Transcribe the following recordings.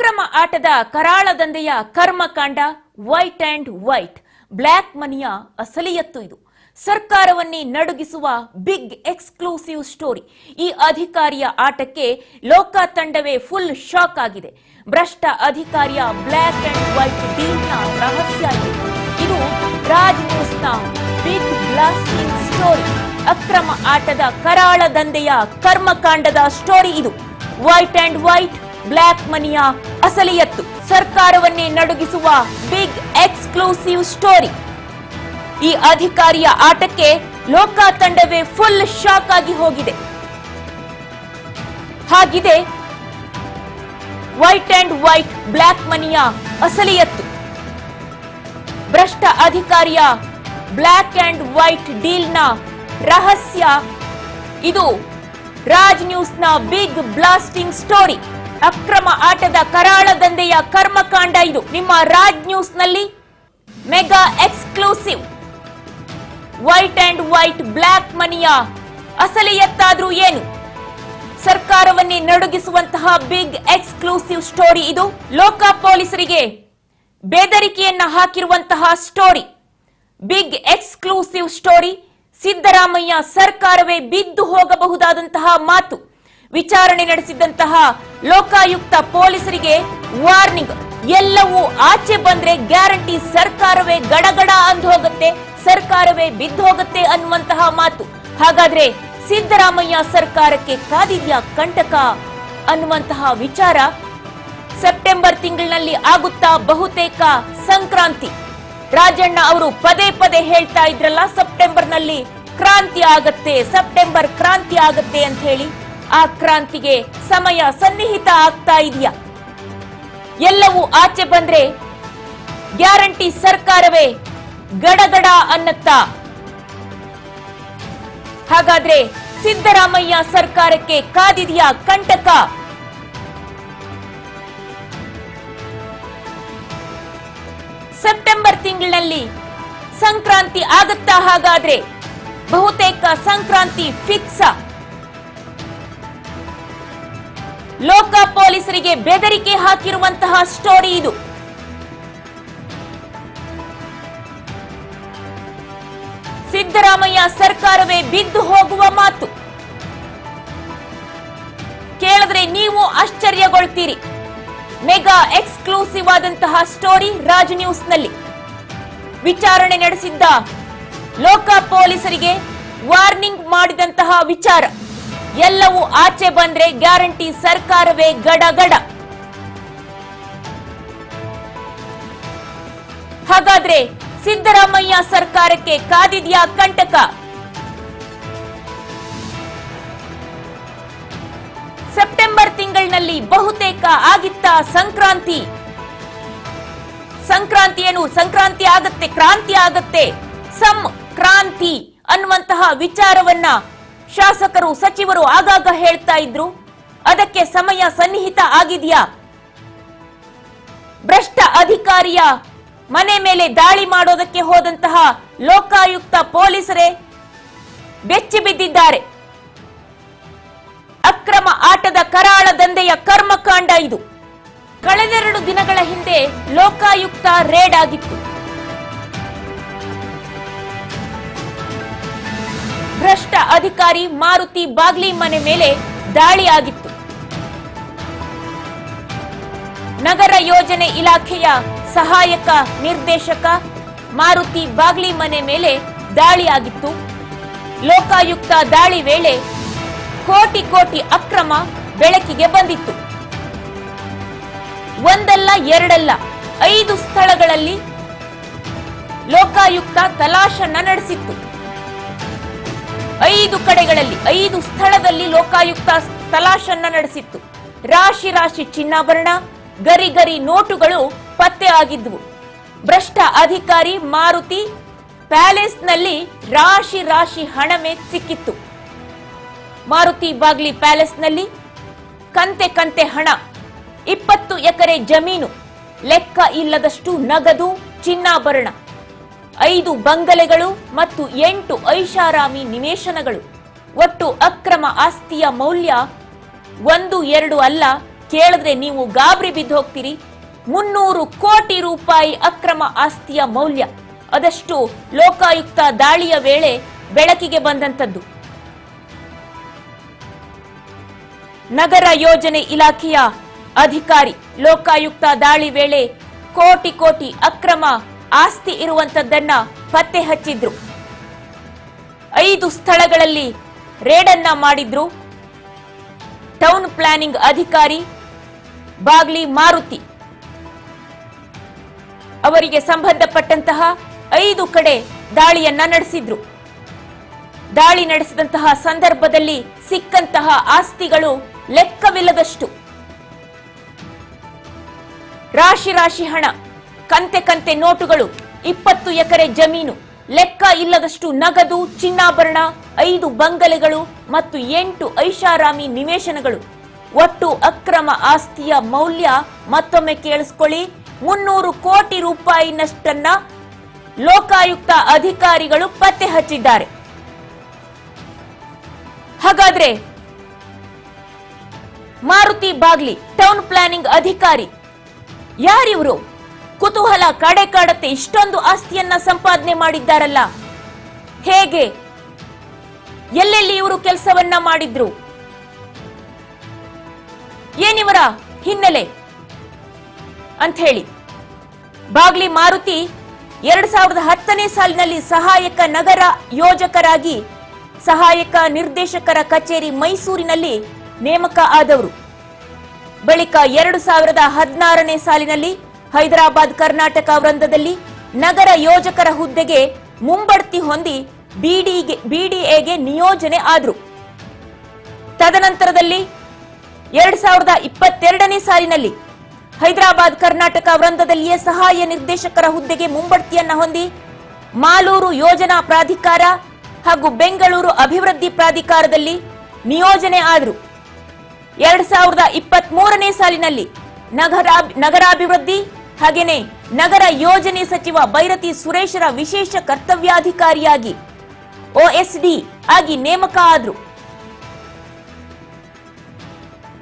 ಅಕ್ರಮ ಆಟದ ಕರಾಳ ದಂಧೆಯ ಕರ್ಮಕಾಂಡ ವೈಟ್ ಅಂಡ್ ವೈಟ್ ಬ್ಲಾಕ್ ಮನಿಯ ಅಸಲಿಯತ್ತು ಇದು. ಸರ್ಕಾರವನ್ನೇ ನಡುಗಿಸುವ ಬಿಗ್ ಎಕ್ಸ್ಕ್ಲೂಸಿವ್ ಸ್ಟೋರಿ. ಈ ಅಧಿಕಾರಿಯ ಆಟಕ್ಕೆ ಲೋಕ ತಂಡವೇ ಫುಲ್ ಶಾಕ್ ಆಗಿದೆ. ಭ್ರಷ್ಟ ಅಧಿಕಾರಿಯ ಬ್ಲಾಕ್ ಅಂಡ್ ವೈಟ್ ಡೀಲ್ನ ರಹಸ್ಯ ಇದು ರಾಜ್ ನ್ಯೂಸ್ನ ಬಿಗ್ ಬ್ಲಾಸ್ಟಿಂಗ್ ಸ್ಟೋರಿ. ಅಕ್ರಮ ಆಟದ ಕರಾಳ ದಂಧೆಯ ಕರ್ಮಕಾಂಡದ ಸ್ಟೋರಿ ಇದು. ವೈಟ್ ಅಂಡ್ ವೈಟ್ ಬ್ಲಾಕ್ ಮನಿಯ ಅಸಲಿಯತ್ತು, ಸರ್ಕಾರವನ್ನೇ ನಡುಗಿಸುವ ಬಿಗ್ ಎಕ್ಸ್ಕ್ಲೂಸಿವ್ ಸ್ಟೋರಿ. ಈ ಅಧಿಕಾರಿಯ ಆಟಕ್ಕೆ ಲೋಕ ತಂಡವೇ ಫುಲ್ ಶಾಕ್ ಆಗಿ ಹೋಗಿದೆ. ಹಾಗಿದೆ ವೈಟ್ ಅಂಡ್ ವೈಟ್ ಬ್ಲಾಕ್ ಮನಿಯ ಅಸಲಿಯತ್ತು. ಭ್ರಷ್ಟ ಅಧಿಕಾರಿಯ ಬ್ಲಾಕ್ ಅಂಡ್ ವೈಟ್ ಡೀಲ್ನ ರಹಸ್ಯ ಇದು ರಾಜ್ ನ್ಯೂಸ್ನ ಬಿಗ್ ಬ್ಲಾಸ್ಟಿಂಗ್ ಸ್ಟೋರಿ. ಅಕ್ರಮ ಆಟದ ಕರಾಳ ದಂಧೆಯ ಕರ್ಮಕಾಂಡ ಇದು ನಿಮ್ಮ ರಾಜ್ ನ್ಯೂಸ್ನಲ್ಲಿ mega exclusive. White and white black ಮನಿಯ ಅಸಲಿಯತ್ತಾದ್ರೂ ಏನು? ಸರ್ಕಾರವನ್ನೇ ನಡುಗಿಸುವಂತಹ ಬಿಗ್ ಎಕ್ಸ್ಕ್ಲೂಸಿವ್ ಸ್ಟೋರಿ ಇದು. ಲೋಕ ಪೊಲೀಸರಿಗೆ ಬೆದರಿಕೆಯನ್ನ ಹಾಕಿರುವಂತಹ story, big exclusive story. Siddaramaiah ಸರ್ಕಾರವೇ ಬಿದ್ದು ಹೋಗಬಹುದಾದಂತಹ ಮಾತು. ವಿಚಾರಣೆ ನಡೆಸಿದಂತಹ ಲೋಕಾಯುಕ್ತ ಪೊಲೀಸರಿಗೆ ವಾರ್ನಿಂಗ್. ಎಲ್ಲವೂ ಆಚೆ ಬಂದ್ರೆ ಗ್ಯಾರಂಟಿ ಸರ್ಕಾರವೇ ಗಡಗಡ ಅಂದು ಹೋಗುತ್ತೆ, ಸರ್ಕಾರವೇ ಬಿದ್ದು ಹೋಗುತ್ತೆ ಅನ್ನುವಂತಹ ಮಾತು. ಹಾಗಾದ್ರೆ ಸಿದ್ದರಾಮಯ್ಯ ಸರ್ಕಾರಕ್ಕೆ ಕಾದಿದ್ಯಾ ಕಂಟಕ ಅನ್ನುವಂತಹ ವಿಚಾರ. ಸೆಪ್ಟೆಂಬರ್ ತಿಂಗಳಿನಲ್ಲಿ ಆಗುತ್ತಾ ಬಹುತೇಕ ಸಂಕ್ರಾಂತಿ. ರಾಜಣ್ಣ ಅವರು ಪದೇ ಪದೇ ಹೇಳ್ತಾ ಇದ್ರಲ್ಲ, ಸೆಪ್ಟೆಂಬರ್ನಲ್ಲಿ ಕ್ರಾಂತಿ ಆಗತ್ತೆ, ಸೆಪ್ಟೆಂಬರ್ ಕ್ರಾಂತಿ ಆಗತ್ತೆ ಅಂತ ಹೇಳಿ. ಆ ಕ್ರಾಂತಿಗೆ ಸಮಯ ಸನ್ನಿಹಿತ ಆಗ್ತಾ ಇದೆಯಾ? ಎಲ್ಲವೂ ಆಚೆ ಬಂದ್ರೆ ಗ್ಯಾರಂಟಿ ಸರ್ಕಾರವೇ ಗಡಗಡ ಅನ್ನತ್ತಾ? ಹಾಗಾದ್ರೆ ಸಿದ್ದರಾಮಯ್ಯ ಸರ್ಕಾರಕ್ಕೆ ಕಾದಿದೆಯಾ ಕಂಟಕ? ಸೆಪ್ಟೆಂಬರ್ ತಿಂಗಳಿನಲ್ಲಿ ಸಂಕ್ರಾಂತಿ ಆಗತ್ತಾ? ಹಾಗಾದ್ರೆ ಬಹುತೇಕ ಸಂಕ್ರಾಂತಿ ಫಿಕ್ಸ್. ಲೋಕ ಪೊಲೀಸರಿಗೆ ಬೆದರಿಕೆ ಹಾಕಿರುವಂತಹ ಸ್ಟೋರಿ ಇದು. ಸಿದ್ದರಾಮಯ್ಯ ಸರ್ಕಾರವೇ ಬಿದ್ದು ಹೋಗುವ ಮಾತು ಕೇಳಿದ್ರೆ ನೀವು ಆಶ್ಚರ್ಯಗೊಳ್ತೀರಿ. ಮೆಗಾ ಎಕ್ಸ್ಕ್ಲೂಸಿವ್ ಆದಂತಹ ಸ್ಟೋರಿ ರಾಜ್ ನ್ಯೂಸ್ನಲ್ಲಿ. ವಿಚಾರಣೆ ನಡೆಸಿದ್ದ ಲೋಕ ಪೊಲೀಸರಿಗೆ ವಾರ್ನಿಂಗ್ ಮಾಡಿದಂತಹ ವಿಚಾರ. ಎಲ್ಲವೂ ಆಚೆ ಬಂದ್ರೆ ಗ್ಯಾರಂಟಿ ಸರ್ಕಾರವೇ ಗಡಗಡ. ಹಾಗಾದ್ರೆ ಸಿದ್ದರಾಮಯ್ಯ ಸರ್ಕಾರಕ್ಕೆ ಕಾದಿದ್ಯಾ ಕಂಟಕ? ಸೆಪ್ಟೆಂಬರ್ ತಿಂಗಳಿನಲ್ಲಿ ಬಹುತೇಕ ಆಗಿತ್ತ ಸಂಕ್ರಾಂತಿ. ಸಂಕ್ರಾಂತಿ ಏನು? ಸಂಕ್ರಾಂತಿ ಆಗತ್ತೆ, ಕ್ರಾಂತಿ ಆಗತ್ತೆ, ಕ್ರಾಂತಿ ಅನ್ನುವಂತಹ ವಿಚಾರವನ್ನ ಶಾಸಕರು ಸಚಿವರು ಆಗಾಗ ಹೇಳ್ತಾ ಇದ್ರು. ಅದಕ್ಕೆ ಸಮಯ ಸನ್ನಿಹಿತ ಆಗಿದೆಯಾ? ಭ್ರಷ್ಟ ಅಧಿಕಾರಿಯ ಮನೆ ಮೇಲೆ ದಾಳಿ ಮಾಡೋದಕ್ಕೆ ಹೋದಂತಹ ಲೋಕಾಯುಕ್ತ ಪೊಲೀಸರೇ ಬೆಚ್ಚಿ ಬಿದ್ದಿದ್ದಾರೆ. ಅಕ್ರಮ ಆಟದ ಕರಾಳ ದಂಧೆಯ ಕರ್ಮಕಾಂಡ ಇದು. ಕಳೆದೆರಡು ದಿನಗಳ ಹಿಂದೆ ಲೋಕಾಯುಕ್ತ ರೇಡ್ ಆಗಿತ್ತು. ಭ್ರಷ್ಟ ಅಧಿಕಾರಿ ಮಾರುತಿ ಬಾಗ್ಲಿ ಮನೆ ಮೇಲೆ ದಾಳಿ ಆಗಿತ್ತು. ನಗರ ಯೋಜನೆ ಇಲಾಖೆಯ ಸಹಾಯಕ ನಿರ್ದೇಶಕ ಮಾರುತಿ ಬಾಗ್ಲಿ ಮನೆ ಮೇಲೆ ದಾಳಿ ಆಗಿತ್ತು. ಲೋಕಾಯುಕ್ತ ದಾಳಿ ವೇಳೆ ಕೋಟಿ ಕೋಟಿ ಅಕ್ರಮ ಬೆಳಕಿಗೆ ಬಂದಿತ್ತು. ಒಂದಲ್ಲ ಎರಡಲ್ಲ 5 ಸ್ಥಳಗಳಲ್ಲಿ ಲೋಕಾಯುಕ್ತ ತಲಾಶನ್ನ ನಡೆಸಿತ್ತು. 5 ಕಡೆಗಳಲ್ಲಿ 5 ಸ್ಥಳದಲ್ಲಿ ಲೋಕಾಯುಕ್ತ ತಲಾಶನ್ನ ನಡೆಸಿತ್ತು. ರಾಶಿ ರಾಶಿ ಚಿನ್ನಾಭರಣ, ಗರಿ ಗರಿ ನೋಟುಗಳು ಪತ್ತೆ ಆಗಿದ್ವು. ಭ್ರಷ್ಟ ಅಧಿಕಾರಿ ಮಾರುತಿ ಪ್ಯಾಲೇಸ್ನಲ್ಲಿ ರಾಶಿ ರಾಶಿ ಹಣವೇ ಸಿಕ್ಕಿತ್ತು. ಮಾರುತಿ ಬಾಗ್ಲಿ ಪ್ಯಾಲೇಸ್ನಲ್ಲಿ ಕಂತೆ ಕಂತೆ ಹಣ, 20 ಎಕರೆ ಜಮೀನು, ಲೆಕ್ಕ ಇಲ್ಲದಷ್ಟು ನಗದು, ಚಿನ್ನಾಭರಣ, 5 ಬಂಗಲೆಗಳು ಮತ್ತು 8 ಐಷಾರಾಮಿ ನಿವೇಶನಗಳು. ಒಟ್ಟು ಅಕ್ರಮ ಆಸ್ತಿಯ ಮೌಲ್ಯ 1-2 ಅಲ್ಲ ಕೇಳಿದ್ರೆ ನೀವು ಗಾಬರಿ ಬಿದ್ದು ಹೋಗ್ತೀರಿ. 300 ಕೋಟಿ ರೂಪಾಯಿ ಅಕ್ರಮ ಆಸ್ತಿಯ ಮೌಲ್ಯ, ಅದಷ್ಟು ಲೋಕಾಯುಕ್ತ ದಾಳಿಯ ವೇಳೆ ಬೆಳಕಿಗೆ ಬಂದಂತದ್ದು. ನಗರ ಯೋಜನೆ ಇಲಾಖೆಯ ಅಧಿಕಾರಿ ಲೋಕಾಯುಕ್ತ ದಾಳಿ ವೇಳೆ ಕೋಟಿ ಕೋಟಿ ಅಕ್ರಮ ಆಸ್ತಿ ಇರುವಂತದ್ದನ್ನ ಪತ್ತೆ ಹಚ್ಚಿದ್ರು. 5 ಸ್ಥಳಗಳಲ್ಲಿ ರೇಡನ್ನ ಮಾಡಿದ್ರು. ಟೌನ್ ಪ್ಲಾನಿಂಗ್ ಅಧಿಕಾರಿ ಬಾಗ್ಲಿ ಮಾರುತಿ ಅವರಿಗೆ ಸಂಬಂಧಪಟ್ಟಂತಹ 5 ಕಡೆ ದಾಳಿಯನ್ನ ನಡೆಸಿದ್ರು. ದಾಳಿ ನಡೆಸಿದಂತಹ ಸಂದರ್ಭದಲ್ಲಿ ಸಿಕ್ಕಂತಹ ಆಸ್ತಿಗಳು ಲೆಕ್ಕವಿಲ್ಲದಷ್ಟು. ರಾಶಿ ರಾಶಿ ಹಣ, ಕಂತೆ ಕಂತೆ ನೋಟುಗಳು, 20 ಎಕರೆ ಜಮೀನು, ಲೆಕ್ಕ ಇಲ್ಲದಷ್ಟು ನಗದು, ಚಿನ್ನಾಭರಣ, 5 ಬಂಗಲೆಗಳು ಮತ್ತು 8 ಐಷಾರಾಮಿ ನಿವೇಶನಗಳು. ಒಟ್ಟು ಅಕ್ರಮ ಆಸ್ತಿಯ ಮೌಲ್ಯ ಮತ್ತೊಮ್ಮೆ ಕೇಳಿಸ್ಕೊಳ್ಳಿ, 300 ಕೋಟಿ ರೂಪಾಯಿನಷ್ಟನ್ನ ಲೋಕಾಯುಕ್ತ ಅಧಿಕಾರಿಗಳು ಪತ್ತೆ ಹಚ್ಚಿದ್ದಾರೆ. ಹಾಗಾದ್ರೆ ಮಾರುತಿ ಬಾಗ್ಲಿ ಟೌನ್ ಪ್ಲಾನಿಂಗ್ ಅಧಿಕಾರಿ ಯಾರಿವರು? ಕುತೂಹಲ ಕಾಡೆ ಕಾಡತ್ತೆ. ಇಷ್ಟೊಂದು ಆಸ್ತಿಯನ್ನ ಸಂಪಾದನೆ ಮಾಡಿದ್ದಾರಲ್ಲ, ಹೇಗೆ, ಎಲ್ಲೆಲ್ಲಿ ಇವರು ಕೆಲಸವನ್ನ ಮಾಡಿದ್ರು, ಏನಿವರ ಹಿನ್ನೆಲೆ ಅಂತ ಹೇಳಿ. ಬಾಗ್ಲಿ ಮಾರುತಿ 2010ನೇ ಸಾಲಿನಲ್ಲಿ ಸಹಾಯಕ ನಗರ ಯೋಜಕರಾಗಿ ಸಹಾಯಕ ನಿರ್ದೇಶಕರ ಕಚೇರಿ ಮೈಸೂರಿನಲ್ಲಿ ನೇಮಕ ಆದವರು. ಬಳಿಕ 2016ನೇ ಸಾಲಿನಲ್ಲಿ ಹೈದರಾಬಾದ್ ಕರ್ನಾಟಕ ವೃಂದದಲ್ಲಿ ನಗರ ಯೋಜಕರ ಹುದ್ದೆಗೆ ಮುಂಬಡ್ತಿ ಹೊಂದಿ ಬಿಡಿಎಗೆ ನಿಯೋಜನೆ ಆದರು. ತದನಂತರದಲ್ಲಿ 2022ನೇ ಸಾಲಿನಲ್ಲಿ ಹೈದರಾಬಾದ್ ಕರ್ನಾಟಕ ವೃಂದದಲ್ಲಿಯೇ ಸಹಾಯ ನಿರ್ದೇಶಕರ ಹುದ್ದೆಗೆ ಮುಂಬಡ್ತಿಯನ್ನ ಹೊಂದಿ ಮಾಲೂರು ಯೋಜನಾ ಪ್ರಾಧಿಕಾರ ಹಾಗೂ ಬೆಂಗಳೂರು ಅಭಿವೃದ್ಧಿ ಪ್ರಾಧಿಕಾರದಲ್ಲಿ ನಿಯೋಜನೆ ಆದರು. 2023ನೇ ಸಾಲಿನಲ್ಲಿ ನಗರಾಭಿವೃದ್ಧಿ ಹಾಗೇನೆ ನಗರ ಯೋಜನೆ ಸಚಿವ ಬೈರತಿ ಸುರೇಶರ ವಿಶೇಷ ಕರ್ತವ್ಯಾಧಿಕಾರಿಯಾಗಿ OSD ಆಗಿ ನೇಮಕ ಆದರು.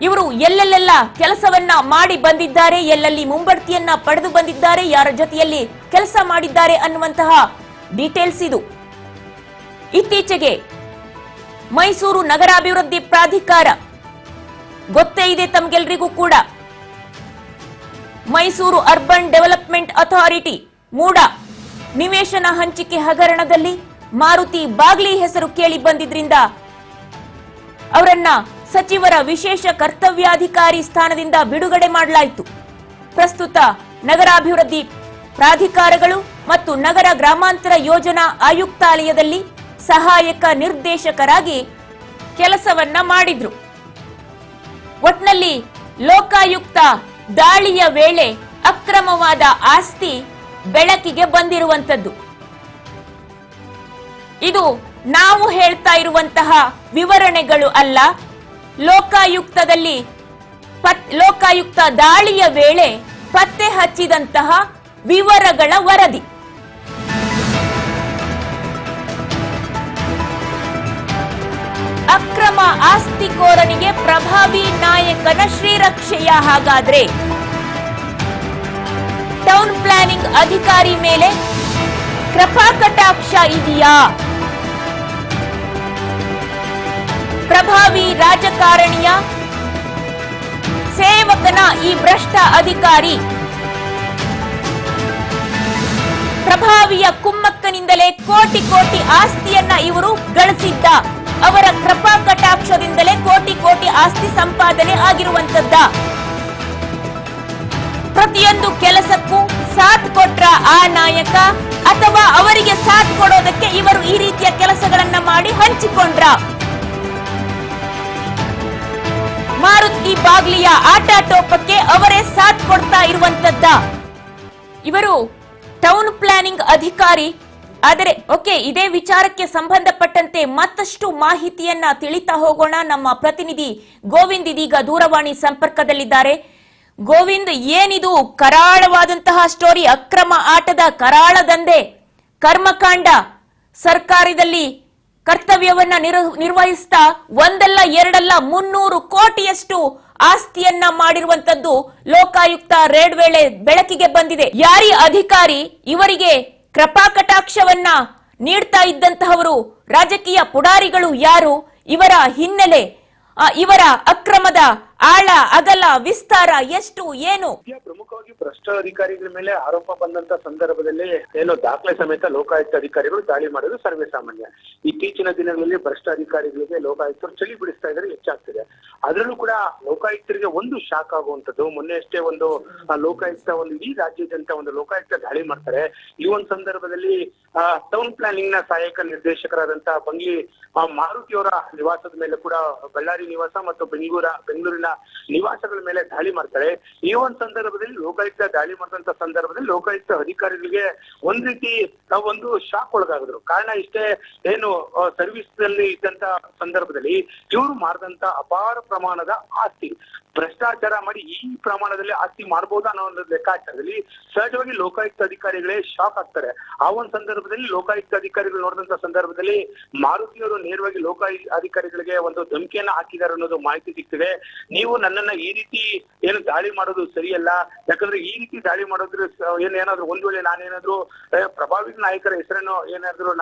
ಇವರು ಎಲ್ಲೆಲ್ಲೆಲ್ಲ ಕೆಲಸವನ್ನ ಮಾಡಿ ಬಂದಿದ್ದಾರೆ, ಎಲ್ಲೆಲ್ಲಿ ಮುಂಬಡ್ತಿಯನ್ನ ಪಡೆದು ಬಂದಿದ್ದಾರೆ, ಯಾರ ಜೊತೆಯಲ್ಲಿ ಕೆಲಸ ಮಾಡಿದ್ದಾರೆ ಅನ್ನುವಂತಹ ಡೀಟೇಲ್ಸ್ ಇದು. ಇತ್ತೀಚೆಗೆ ಮೈಸೂರು ನಗರಾಭಿವೃದ್ಧಿ ಪ್ರಾಧಿಕಾರ ಗೊತ್ತೇ ಇದೆ ತಮಗೆಲ್ಲರಿಗೂ ಕೂಡ, ಮೈಸೂರು ಅರ್ಬನ್ ಡೆವಲಪ್ಮೆಂಟ್ ಅಥಾರಿಟಿ ಮೂಡ ನಿವೇಶನ ಹಂಚಿಕೆ ಹಗರಣದಲ್ಲಿ ಮಾರುತಿ ಬಾಗ್ಲಿ ಹೆಸರು ಕೇಳಿ ಬಂದಿದ್ರಿಂದ ಅವರನ್ನ ಸಚಿವರ ವಿಶೇಷ ಕರ್ತವ್ಯಾಧಿಕಾರಿ ಸ್ಥಾನದಿಂದ ಬಿಡುಗಡೆ ಮಾಡಲಾಯಿತು. ಪ್ರಸ್ತುತ ನಗರಾಭಿವೃದ್ಧಿ ಪ್ರಾಧಿಕಾರಗಳು ಮತ್ತು ನಗರ ಗ್ರಾಮಾಂತರ ಯೋಜನಾ ಆಯುಕ್ತಾಲಯದಲ್ಲಿ ಸಹಾಯಕ ನಿರ್ದೇಶಕರಾಗಿ ಕೆಲಸವನ್ನ ಮಾಡಿದ್ರು. ಒಟ್ನಲ್ಲಿ ಲೋಕಾಯುಕ್ತ ದಾಳಿಯ ವೇಳೆ ಅಕ್ರಮವಾದ ಆಸ್ತಿ ಬೆಳಕಿಗೆ ಬಂದಿರುವಂತದ್ದು. ಇದು ನಾವು ಹೇಳ್ತಾ ಇರುವಂತಹ ವಿವರಣೆಗಳು ಅಲ್ಲ, ಲೋಕಾಯುಕ್ತ ದಾಳಿಯ ವೇಳೆ ಪತ್ತೆ ಹಚ್ಚಿದಂತಹ ವಿವರಗಳ ವರದಿ. ಅಕ್ರಮ ಆಸ್ತಿಕೋರನಿಗೆ ಪ್ರಭಾವಿ ನಾಯಕನ ಶ್ರೀರಕ್ಷೆಯ. ಹಾಗಾದ್ರೆ ಟೌನ್ ಪ್ಲಾನಿಂಗ್ ಅಧಿಕಾರಿ ಮೇಲೆ ಕೃಪಾ ಕಟಾಕ್ಷ ಇದೆಯಾ? ಪ್ರಭಾವಿ ರಾಜಕಾರಣಿಯ ಸೇವಕನ ಈ ಭ್ರಷ್ಟ ಅಧಿಕಾರಿ? ಪ್ರಭಾವಿಯ ಕುಮ್ಮಕ್ಕನಿಂದಲೇ ಕೋಟಿ ಕೋಟಿ ಆಸ್ತಿಯನ್ನ ಇವರು ಗಳಿಸಿದ್ದ? ಅವರ ಕೃಪಾ ಕಟಾಕ್ಷದಿಂದಲೇ ಕೋಟಿ ಕೋಟಿ ಆಸ್ತಿ ಸಂಪಾದನೆ ಆಗಿರುವಂತದ್ದ? ಪ್ರತಿಯೊಂದು ಕೆಲಸಕ್ಕೂ ಸಾಥ್ ಕೊಟ್ರ ಆ ನಾಯಕ, ಅಥವಾ ಅವರಿಗೆ ಸಾಥ್ ಕೊಡೋದಕ್ಕೆ ಇವರು ಈ ರೀತಿಯ ಕೆಲಸಗಳನ್ನ ಮಾಡಿ ಹಂಚಿಕೊಂಡ್ರ? ಮಾರುತಿ ಬಾಗ್ಲಿಯ ಆಟಾಟೋಪಕ್ಕೆ ಅವರೇ ಸಾಥ್ ಕೊಡ್ತಾ ಇರುವಂತದ್ದ? ಇವರು ಟೌನ್ ಪ್ಲಾನಿಂಗ್ ಅಧಿಕಾರಿ. ಆದರೆ ಓಕೆ, ಇದೇ ವಿಚಾರಕ್ಕೆ ಸಂಬಂಧಪಟ್ಟಂತೆ ಮತ್ತಷ್ಟು ಮಾಹಿತಿಯನ್ನ ತಿಳಿತಾ ಹೋಗೋಣ. ನಮ್ಮ ಪ್ರತಿನಿಧಿ ಗೋವಿಂದ್ ಇದೀಗ ದೂರವಾಣಿ ಸಂಪರ್ಕದಲ್ಲಿದ್ದಾರೆ. ಗೋವಿಂದ್, ಏನಿದು ಕರಾಳವಾದಂತಹ ಸ್ಟೋರಿ? ಅಕ್ರಮ ಆಟದ ಕರಾಳ ದಂಧೆ, ಕರ್ಮಕಾಂಡ, ಸರ್ಕಾರದಲ್ಲಿ ಕರ್ತವ್ಯವನ್ನ ನಿರ್ವಹಿಸ್ತಾ ಒಂದಲ್ಲ ಎರಡಲ್ಲ 300 ಕೋಟಿಯಷ್ಟು ಆಸ್ತಿಯನ್ನ ಮಾಡಿರುವಂತದ್ದು ಲೋಕಾಯುಕ್ತ ರೇಡ್ ವೇಳೆ ಬೆಳಕಿಗೆ ಬಂದಿದೆ. ಯಾರಿ ಅಧಿಕಾರಿ ಇವರಿಗೆ ಕೃಪಾ ಕಟಾಕ್ಷವನ್ನ ನೀಡ್ತಾ ಇದ್ದಂತಹವರು, ರಾಜಕೀಯ ಪುಡಾರಿಗಳು ಯಾರು, ಇವರ ಹಿನ್ನೆಲೆ, ಇವರ ಅಕ್ರಮದ ಆಳ ಅಗಲ ವಿಸ್ತಾರ ಎಷ್ಟು ಏನು? ಪ್ರಮುಖವಾಗಿ ಭ್ರಷ್ಟ ಅಧಿಕಾರಿಗಳ ಮೇಲೆ ಆರೋಪ ಬಂದಂತ ಸಂದರ್ಭದಲ್ಲಿ ಏನೋ ದಾಖಲೆ ಸಮೇತ ಲೋಕಾಯುಕ್ತ ಅಧಿಕಾರಿಗಳು ದಾಳಿ ಮಾಡೋದು ಸರ್ವೇ ಸಾಮಾನ್ಯ. ಇತ್ತೀಚಿನ ದಿನಗಳಲ್ಲಿ ಭ್ರಷ್ಟ ಅಧಿಕಾರಿಗಳಿಗೆ ಲೋಕಾಯುಕ್ತರು ಚಳಿ ಬಿಡಿಸ್ತಾ ಇದ್ರೆ ಹೆಚ್ಚಾಗ್ತಿದೆ. ಅದರಲ್ಲೂ ಕೂಡ ಲೋಕಾಯುಕ್ತರಿಗೆ ಒಂದು ಶಾಕ್ ಆಗುವಂತದ್ದು, ಮೊನ್ನೆ ಅಷ್ಟೇ ಒಂದು ಲೋಕಾಯುಕ್ತ ಒಂದು ಇಡೀ ರಾಜ್ಯಾದ್ಯಂತ ಒಂದು ಲೋಕಾಯುಕ್ತ ದಾಳಿ ಮಾಡ್ತಾರೆ. ಈ ಒಂದು ಸಂದರ್ಭದಲ್ಲಿ ಟೌನ್ ಪ್ಲಾನಿಂಗ್ ನ ಸಹಾಯಕ ನಿರ್ದೇಶಕರಾದಂತಹ ಬಂಗ್ಲಿ ಮಾರುತಿಯವರ ನಿವಾಸದ ಮೇಲೆ ಕೂಡ ಬಳ್ಳಾರಿ ನಿವಾಸ ಮತ್ತು ಬೆಂಗಳೂರಿನ ನಿವಾಸಗಳ ಮೇಲೆ ದಾಳಿ ಮಾಡ್ತಾರೆ. ಈ ಒಂದು ಸಂದರ್ಭದಲ್ಲಿ ಲೋಕಾಯುಕ್ತ ದಾಳಿ ಮಾಡಿದಂತ ಸಂದರ್ಭದಲ್ಲಿ ಲೋಕಾಯುಕ್ತ ಅಧಿಕಾರಿಗಳಿಗೆ ಒಂದ್ ರೀತಿ ಒಂದು ಶಾಕ್ ಒಳಗಾಗಿದ್ರು. ಕಾರಣ ಇಷ್ಟೇ, ಏನು ಸರ್ವಿಸ್ ನಲ್ಲಿ ಇದ್ದಂತ ಸಂದರ್ಭದಲ್ಲಿ ಇವರು ಮಾಡಿದಂತ ಅಪಾರ ಪ್ರಮಾಣದ ಆಸ್ತಿ ಭ್ರಷ್ಟಾಚಾರ ಮಾಡಿ ಈ ಪ್ರಮಾಣದಲ್ಲಿ ಆಸ್ತಿ ಮಾಡಬಹುದಾ ಅನ್ನೋ ಒಂದು ಲೆಕ್ಕಾಚಾರದಲ್ಲಿ ಸಹಜವಾಗಿ ಲೋಕಾಯುಕ್ತ ಅಧಿಕಾರಿಗಳೇ ಶಾಕ್ ಆಗ್ತಾರೆ. ಆ ಒಂದು ಸಂದರ್ಭದಲ್ಲಿ ಲೋಕಾಯುಕ್ತ ಅಧಿಕಾರಿಗಳು ನೋಡಿದಂತ ಸಂದರ್ಭದಲ್ಲಿ ಮಾರುತಿಯವರು ನೇರವಾಗಿ ಅಧಿಕಾರಿಗಳಿಗೆ ಒಂದು ಧಮಕಿಯನ್ನ ಹಾಕಿದ್ದಾರೆ ಅನ್ನೋದು ಮಾಹಿತಿ ಸಿಗ್ತಿದೆ. ನೀವು ನನ್ನನ್ನ ಈ ರೀತಿ ಏನು ದಾಳಿ ಮಾಡೋದು ಸರಿಯಲ್ಲ, ಯಾಕಂದ್ರೆ ಈ ರೀತಿ ದಾಳಿ ಮಾಡೋದ್ರ ಏನಾದ್ರು ಒಂದ್ ವೇಳೆ ನಾನೇನಾದ್ರು ಪ್ರಭಾವಿ ನಾಯಕರ ಹೆಸರನ್ನು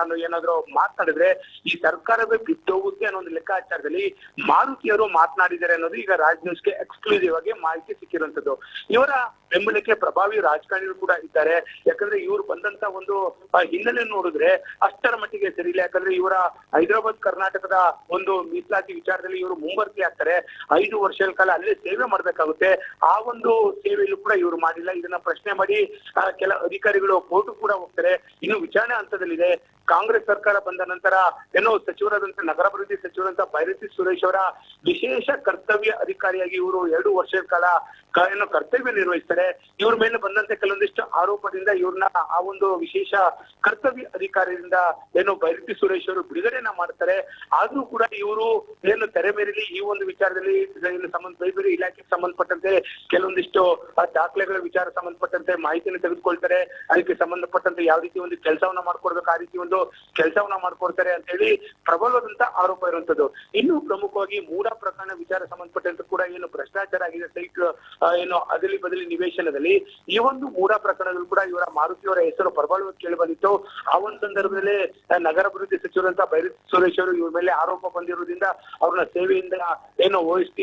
ನಾನು ಏನಾದ್ರು ಮಾತನಾಡಿದ್ರೆ ಈ ಸರ್ಕಾರವೇ ಬಿದ್ದೋಗುತ್ತೆ ಅನ್ನೋ ಒಂದು ಲೆಕ್ಕಾಚಾರದಲ್ಲಿ ಮಾರುತಿಯವರು ಮಾತನಾಡಿದ್ದಾರೆ ಅನ್ನೋದು ಈಗ ರಾಜ್ ನ್ಯೂಸ್ಗೆ ಎಕ್ಸ್ಕ್ಲೂಸಿವ್ ಆಗಿ ಮಾಹಿತಿ ಸಿಕ್ಕಿರುವಂತದ್ದು. ಇವರ ಬೆಂಬಲಕ್ಕೆ ಪ್ರಭಾವಿ ರಾಜಕಾರಣಿಗಳು ಕೂಡ ಇದ್ದಾರೆ. ಯಾಕಂದ್ರೆ ಇವ್ರು ಬಂದಂತ ಒಂದು ಹಿನ್ನೆಲೆ ನೋಡಿದ್ರೆ ಅಷ್ಟರ ಮಟ್ಟಿಗೆ ಸರಿ ಇಲ್ಲ. ಯಾಕಂದ್ರೆ ಇವರ ಹೈದರಾಬಾದ್ ಕರ್ನಾಟಕದ ಒಂದು ಮೀಸಲಾತಿ ವಿಚಾರದಲ್ಲಿ ಇವರು ಮುಂಬರ್ತಿ ಆಗ್ತಾರೆ. 5 ವರ್ಷಗಳ ಕಾಲ ಅಲ್ಲೇ ಸೇವೆ ಮಾಡ್ಬೇಕಾಗುತ್ತೆ. ಆ ಒಂದು ಸೇವೆಯಲ್ಲೂ ಕೂಡ ಇವರು ಮಾಡಿಲ್ಲ. ಇದನ್ನ ಪ್ರಶ್ನೆ ಮಾಡಿ ಕೆಲ ಅಧಿಕಾರಿಗಳು ಕೋರ್ಟ್ ಕೂಡ ಹೋಗ್ತಾರೆ. ಇನ್ನು ವಿಚಾರಣೆ ಹಂತದಲ್ಲಿದೆ. ಕಾಂಗ್ರೆಸ್ ಸರ್ಕಾರ ಬಂದ ನಂತರ ಏನೋ ಸಚಿವರಾದಂತ ನಗರಾಭಿವೃದ್ಧಿ ಸಚಿವರಂತ ಬೈರತಿ ಸುರೇಶ್ ಅವರ ವಿಶೇಷ ಕರ್ತವ್ಯ ಅಧಿಕಾರಿಯಾಗಿ ಇವರು 2 ವರ್ಷಗಳ ಕಾಲ ಏನೋ ಕರ್ತವ್ಯ ನಿರ್ವಹಿಸ್ತಾರೆ. ಇವ್ರ ಮೇಲೆ ಬಂದಂತೆ ಕೆಲವೊಂದಿಷ್ಟು ಆರೋಪದಿಂದ ಇವ್ರನ್ನ ಆ ಒಂದು ವಿಶೇಷ ಕರ್ತವ್ಯ ಅಧಿಕಾರಿಯಿಂದ ಏನು ಬೈರತಿ ಸುರೇಶ್ ಅವರು ಬಿಡುಗಡೆಯನ್ನ ಮಾಡ್ತಾರೆ. ಆದ್ರೂ ಕೂಡ ಇವರು ಏನು ತೆರೆ ಮೇರೆಯಲ್ಲಿ ಈ ಒಂದು ವಿಚಾರದಲ್ಲಿ ಬೇರೆ ಇಲಾಖೆಗೆ ಸಂಬಂಧಪಟ್ಟಂತೆ ಕೆಲವೊಂದಿಷ್ಟು ದಾಖಲೆಗಳ ವಿಚಾರ ಸಂಬಂಧಪಟ್ಟಂತೆ ಮಾಹಿತಿಯನ್ನು ತೆಗೆದುಕೊಳ್ತಾರೆ. ಅದಕ್ಕೆ ಸಂಬಂಧಪಟ್ಟಂತೆ ಯಾವ ರೀತಿ ಒಂದು ಕೆಲಸವನ್ನ ಮಾಡ್ಕೊಡ್ಬೇಕು ಆ ರೀತಿ ಒಂದು ಕೆಲಸವನ್ನ ಮಾಡ್ಕೊಡ್ತಾರೆ ಅಂತ ಹೇಳಿ ಪ್ರಬಲವಾದಂತ ಆರೋಪ ಇರುವಂತದ್ದು. ಇನ್ನು ಪ್ರಮುಖವಾಗಿ ಮೂಡ ಪ್ರಕರಣ ವಿಚಾರ ಸಂಬಂಧಪಟ್ಟಂತೆ ಕೂಡ ಏನು ಭ್ರಷ್ಟಾಚಾರ ಆಗಿದೆ ಸೈಟ್ ಏನು ಅದಲಿ ಬದಲಿ ನಿವೇಶನದಲ್ಲಿ, ಈ ಒಂದು ಮೂಡ ಪ್ರಕರಣಗಳು ಕೂಡ ಇವರ ಮಾರುತಿಯವರ ಹೆಸರು ಪ್ರಬಲವಾಗಿ ಕೇಳಿ ಬಂದಿತ್ತು. ಆ ಒಂದು ಸಂದರ್ಭದಲ್ಲಿ ನಗರಾಭಿವೃದ್ಧಿ ಸಚಿವರಂತ ಬೈರತಿ ಸುರೇಶ್ ಅವರು ಇವ್ರ ಮೇಲೆ ಆರೋಪ ಬಂದಿರೋದ್ರಿಂದ ಅವ್ರನ್ನ ಸೇವೆಯಿಂದ ಏನು OST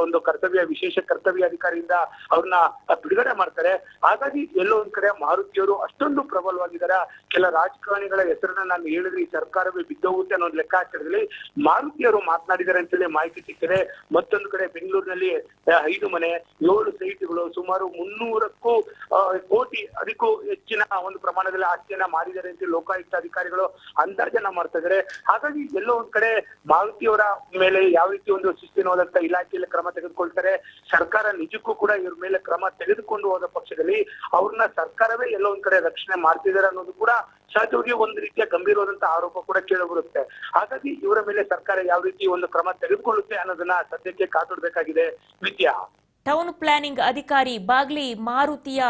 ಒಂದು ಕರ್ತವ್ಯ ವಿಶೇಷ ಕರ್ತವ್ಯ ಅಧಿಕಾರಿಯಿಂದ ಅವ್ರನ್ನ ಬಿಡುಗಡೆ ಮಾಡ್ತಾರೆ. ಹಾಗಾಗಿ ಎಲ್ಲೋ ಒಂದ್ ಕಡೆ ಮಾರುತಿಯವರು ಅಷ್ಟೊಂದು ಪ್ರಬಲವಾಗಿದ್ದಾರೆ. ಕೆಲ ರಾಜಕಾರಣಿಗಳ ಹೆಸರನ್ನ ನಾನು ಹೇಳಿದ್ರೆ ಈ ಸರ್ಕಾರವೇ ಬಿದ್ದೋಗುತ್ತೆ ಅನ್ನೋ ಲೆಕ್ಕಾಚಾರದಲ್ಲಿ ಮಾರುತಿಯವರು ಮಾತನಾಡಿದ್ದಾರೆ ಅಂತೇಳಿ ಮಾಹಿತಿ ಸಿಗ್ತದೆ. ಮತ್ತೊಂದು ಕಡೆ ಬೆಂಗಳೂರಿನಲ್ಲಿ 5 ಮನೆ 7 ಸೈಟ್ಗಳು ಸುಮಾರು 300ಕ್ಕೂ ಕೋಟಿ ಅದಕ್ಕೂ ಹೆಚ್ಚಿನ ಒಂದು ಪ್ರಮಾಣದಲ್ಲಿ ಆಸ್ತಿಯನ್ನ ಮಾಡಿದ್ದಾರೆ ಅಂತ ಲೋಕಾಯುಕ್ತ ಅಧಿಕಾರಿಗಳು ಅಂದಾಜನ್ನ ಮಾಡ್ತಾ ಇದ್ದಾರೆ. ಹಾಗಾಗಿ ಎಲ್ಲೋ ಒಂದ್ ಕಡೆ ಮಾರುತಿಯವರ ಮೇಲೆ ಯಾವ ರೀತಿ ಒಂದು ಶಿಸ್ತಿನವಾದಂತ ಇಲಾಖೆಯಲ್ಲಿ ಕ್ರಮ ತೆಗೆದುಕೊಳ್ತಾರೆ. ಸರ್ಕಾರ ನಿಜಕ್ಕೂ ಕೂಡ ಇವ್ರ ಮೇಲೆ ಕ್ರಮ ತೆಗೆದುಕೊಂಡು ಹೋದ ಪಕ್ಷದಲ್ಲಿ ಅವ್ರನ್ನ ಸರ್ಕಾರವೇ ಎಲ್ಲೋ ಒಂದ್ ಕಡೆ ರಕ್ಷಣೆ ಮಾಡ್ತಿದ್ದಾರೆ ಅನ್ನೋದು ಕೂಡ ಸಹಜವಾಗಿ ಒಂದು ರೀತಿಯ ಗಂಭೀರವಾದಂತಹ ಆರೋಪ ಕೂಡ ಕೇಳಿಬರುತ್ತೆ. ಹಾಗಾಗಿ ಇವರ ಮೇಲೆ ಸರ್ಕಾರ ಯಾವ ರೀತಿ ಒಂದು ಕ್ರಮ ತೆಗೆದುಕೊಳ್ಳುತ್ತೆ ಅನ್ನೋದನ್ನ ಸದ್ಯಕ್ಕೆ ಕಾತೊಡ್ಬೇಕಾಗಿದೆ. ವಿದ್ಯಾ, ಟೌನ್ ಪ್ಲಾನಿಂಗ್ ಅಧಿಕಾರಿ ಬಾಗ್ಲಿ ಮಾರುತಿಯ